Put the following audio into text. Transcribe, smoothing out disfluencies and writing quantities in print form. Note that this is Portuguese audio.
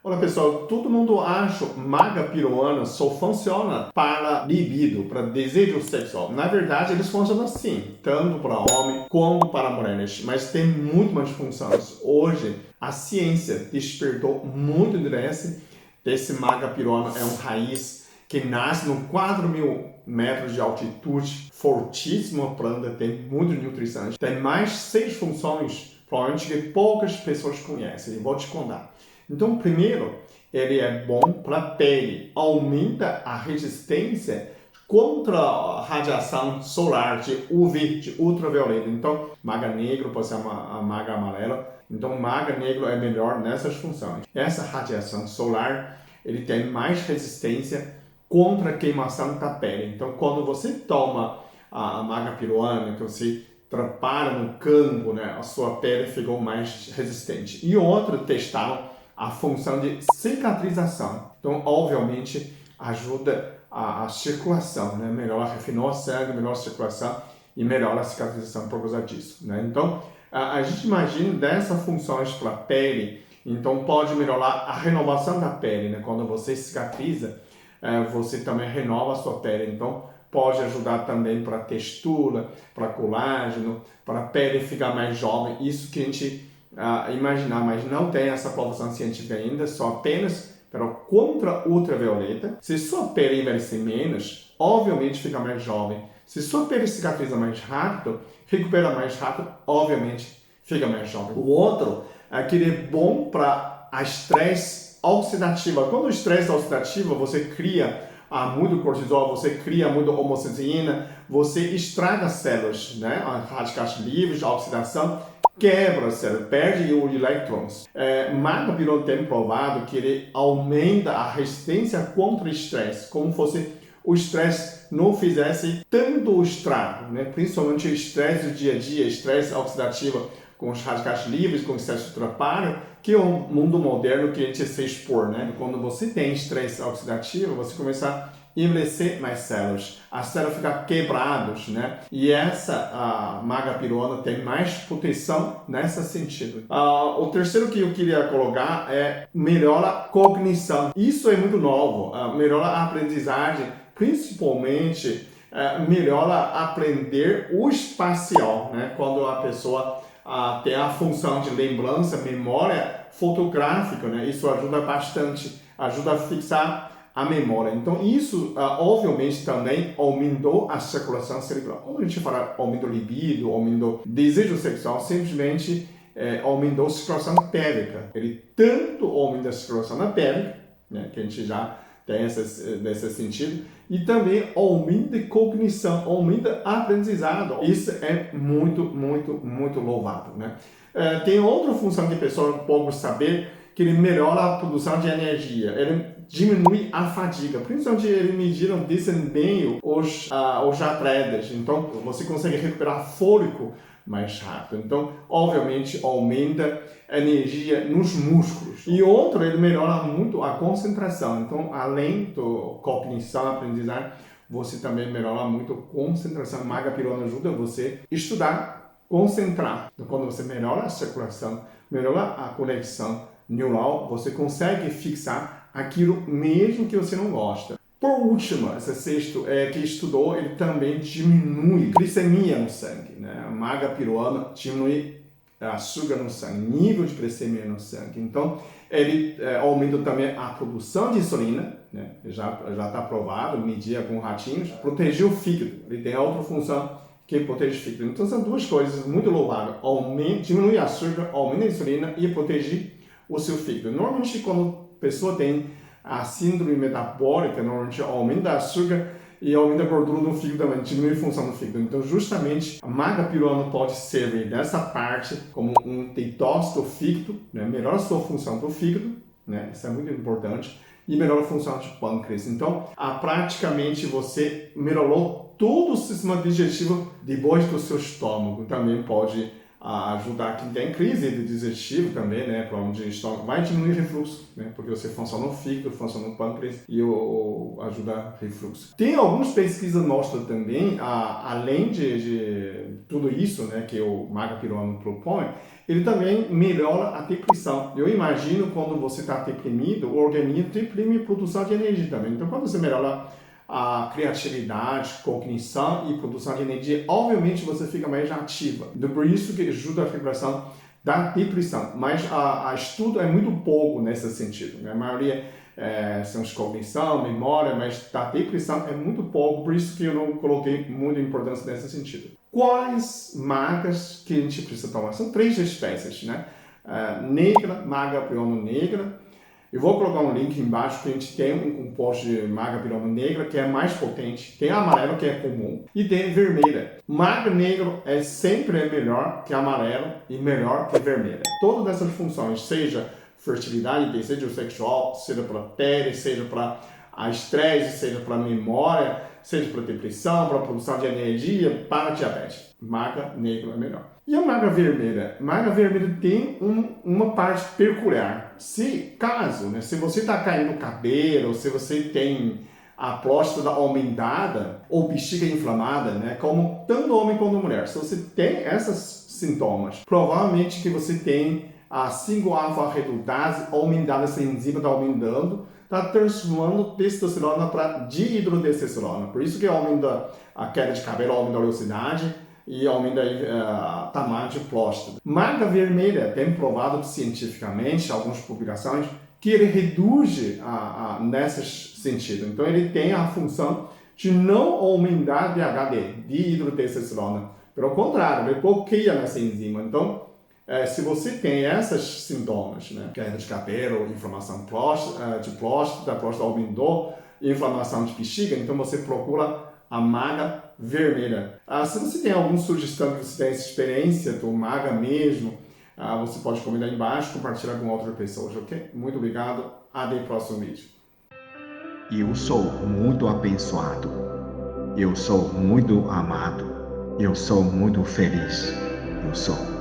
Olha pessoal, todo mundo acha que maga piruana só funciona para libido, para desejo sexual. Na verdade, eles funcionam assim, tanto para homem como para mulheres, mas tem muito mais funções. Hoje, a ciência despertou muito interesse desse maga piruana, é um raiz que nasce no 4.000 metros de altitude, fortíssima planta, tem muita nutrição, tem mais 6 funções, provavelmente que poucas pessoas conhecem, eu vou te contar. Então, primeiro, ele é bom para a pele, aumenta a resistência contra a radiação solar de UV, de ultravioleta. Então, maga negro pode ser a maga amarela. Então, maga negro é melhor nessas funções. Essa radiação solar, ele tem mais resistência contra a queimação da pele. Então, quando você toma a maga piruana, que você trabalha no campo, né, a sua pele ficou mais resistente. E outro testaram a função de cicatrização. Então, obviamente, ajuda a circulação, né? Melhora, refinou o sangue, melhora a circulação e melhora a cicatrização por causa disso, né? Então, a gente imagina dessas funções para a pele, então pode melhorar a renovação da pele, né? Quando você cicatriza, você também renova a sua pele, então pode ajudar também para a textura, para colágeno, para a pele ficar mais jovem, isso que a gente imaginar, mas não tem essa aprovação científica ainda, só apenas para contra ultravioleta. Se sua pele envelhecer menos, obviamente fica mais jovem. Se sua pele cicatriza mais rápido, recupera mais rápido, obviamente fica mais jovem. O outro é que ele é bom para a estresse oxidativo. Quando o estresse oxidativo, você cria muito cortisol, você cria muita homocisteína, você estraga células, né? Radicais livres, a oxidação, quebra a célula, perde os elétrons. Maga piruana tem provado que ele aumenta a resistência contra o estresse, como fosse o estresse não fizesse tanto estrago, né? Principalmente o estresse do dia a dia, estresse oxidativo com os radicais livres, com o excesso de trabalho, que é o mundo moderno que a gente se expor, né? Quando você tem estresse oxidativo, você começa a envelhecer mais células, as células ficam quebradas, né? E essa maga piruana tem mais proteção nesse sentido. O terceiro que eu queria colocar é melhora a cognição. Isso é muito novo, melhora a aprendizagem, principalmente melhora aprender o espacial, né? Quando a pessoa tem a função de lembrança, memória fotográfica, né? Isso ajuda bastante, ajuda a fixar a memória. Então, isso, obviamente, também aumentou a circulação cerebral. Quando a gente fala aumento do libido, aumento do desejo sexual, simplesmente aumentou a circulação pélvica. Ele tanto aumenta a circulação na pele, né, que a gente já tem nesse sentido, e também aumenta a cognição, aumenta a aprendizado. Isso é muito, muito, muito louvável, né? Tem outra função que a pessoa pode saber, que ele melhora a produção de energia, ele diminui a fadiga, principalmente ele mediram desempenho os atletas, então você consegue recuperar fôlego mais rápido. Então, obviamente, aumenta a energia nos músculos. E outro, ele melhora muito a concentração. Então, além do cognição, aprendizagem, você também melhora muito a concentração. Maga piruana ajuda você a estudar, concentrar. Então, quando você melhora a circulação, melhora a conexão neural, você consegue fixar aquilo mesmo que você não gosta. Por último, esse sexto que estudou, ele também diminui glicemia no sangue, né? A maga piruana diminui açúcar no sangue, nível de glicemia no sangue. Então, ele aumenta também a produção de insulina, né? Já está provado, medir com ratinhos, proteger o fígado. Ele tem outra função que protege o fígado. Então, são duas coisas muito louváveis. Diminui açúcar, aumenta a insulina e protege o seu fígado. Normalmente, quando a pessoa tem a síndrome metabólica, normalmente aumenta o açúcar e aumenta a gordura no fígado também, diminui a função do fígado. Então, justamente, a maga piruana pode servir nessa parte como um detox do fígado, né? Melhora a sua função do fígado, né? Isso é muito importante, e melhora a função de pâncreas. Então, praticamente você melhorou todo o sistema digestivo depois do seu estômago. Também pode ajudar quem tem crise de digestivo também, né, problema de estômago, vai diminuir refluxo, né, porque você funciona no fígado, funciona no pâncreas e ajuda refluxo. Tem algumas pesquisas nossas também, além de tudo isso, né, que o maga peruano propõe, ele também melhora a depressão. Eu imagino quando você está deprimido, o organismo deprime a produção de energia também. Então, quando você melhora a criatividade, cognição e produção de energia, obviamente você fica mais ativa. Então, por isso que ajuda a recuperação da depressão. Mas a estudo é muito pouco nesse sentido, né? A maioria são de cognição, memória, mas da depressão é muito pouco, por isso que eu não coloquei muita importância nesse sentido. Quais magas que a gente precisa tomar? São 3 espécies, né? Negra, maga peruano negra. Eu vou colocar um link embaixo que a gente tem um composto de maga peruano negra que é mais potente. Tem amarelo que é comum e tem vermelha. Maga negro sempre melhor que amarelo e melhor que vermelha. Todas essas funções, seja fertilidade, desejo sexual, seja para pele, seja para estresse, seja para memória, seja para depressão, para produção de energia, para diabetes. Maga negro é melhor. E a maga vermelha? Maga vermelha tem uma parte peculiar. Se você está caindo no cabelo, se você tem a próstata aumentada ou bexiga inflamada, né, como tanto homem quanto mulher, se você tem esses sintomas, provavelmente que você tem a 5-alfa-redutase aumentada, essa enzima está aumentando, está transformando testosterona para dihidrotestosterona. Por isso que aumenta a queda de cabelo, aumenta a oleosidade e aumenta o tamanho de próstata. Maga vermelha tem provado cientificamente, algumas publicações, que ele reduz nesse sentido. Então ele tem a função de não aumentar DHT, dihidrotestosterona. Pelo contrário, ele bloqueia nessa enzima. Então, se você tem esses sintomas, né, queda de cabelo, inflamação de próstata, próstata aumentou, inflamação de bexiga, então você procura a maga vermelha. Se você tem alguma sugestão que você tem essa experiência do maga mesmo, você pode comentar aí embaixo, compartilhar com outras pessoas, ok? Muito obrigado, até o próximo vídeo. Eu sou muito abençoado. Eu sou muito amado. Eu sou muito feliz. Eu sou.